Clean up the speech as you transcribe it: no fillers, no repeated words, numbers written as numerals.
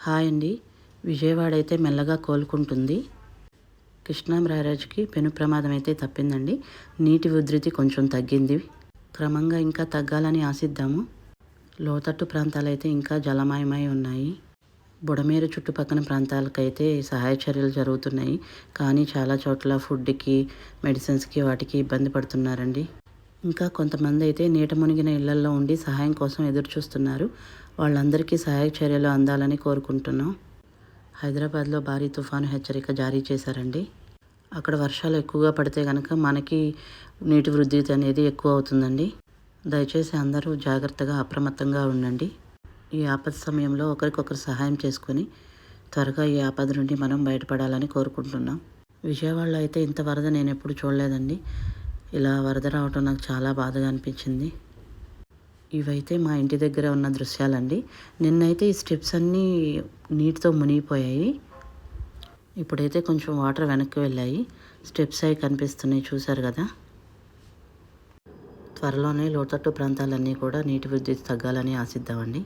Hi అండి. విజయవాడ అయితే మెల్లగా కోలుకుంటుంది. కృష్ణా బ్యారేజ్కి పెను ప్రమాదం అయితే తప్పిందండి. నీటి ఉధృతి కొంచెం తగ్గింది. క్రమంగా ఇంకా తగ్గాలని ఆశిద్దాము. లోతట్టు ప్రాంతాలైతే ఇంకా జలమయమై ఉన్నాయి. బుడమేరు చుట్టుపక్కల ప్రాంతాలకైతే సహాయ చర్యలు జరుగుతున్నాయి. కానీ చాలా చోట్ల ఫుడ్కి, మెడిసిన్స్కి వాటికి ఇబ్బంది పడుతున్నారండి. ఇంకా కొంతమంది అయితే నీట మునిగిన ఇళ్లల్లో ఉండి సహాయం కోసం ఎదురు చూస్తున్నారు. వాళ్ళందరికీ సహాయ చర్యలు అందాలని కోరుకుంటున్నాం. హైదరాబాద్లో భారీ తుఫాను హెచ్చరిక జారీ చేశారండి. అక్కడ వర్షాలు ఎక్కువగా పడితే కనుక మనకి నీటి వృద్ధి అనేది ఎక్కువ అవుతుందండి. దయచేసి అందరూ జాగ్రత్తగా అప్రమత్తంగా ఉండండి. ఈ ఆపద సమయంలో ఒకరికొకరు సహాయం చేసుకొని త్వరగా ఈ ఆపద నుండి మనం బయటపడాలని కోరుకుంటున్నాం. విజయవాడలో అయితే ఇంత వరద నేను ఎప్పుడు చూడలేదండి. ఇలా వరద రావటం నాకు చాలా బాధగా అనిపించింది. ఇవైతే మా ఇంటి దగ్గర ఉన్న దృశ్యాలండి. నిన్నైతే ఈ స్టెప్స్ అన్నీ నీటితో మునిగిపోయాయి. ఇప్పుడైతే కొంచెం వాటర్ వెనక్కి వెళ్ళాయి. స్టెప్స్ అవి కనిపిస్తున్నాయి, చూశారు కదా. త్వరలోనే లోతట్టు ప్రాంతాలన్నీ కూడా నీటి వృద్ధి తగ్గాలని ఆశిద్దామండి.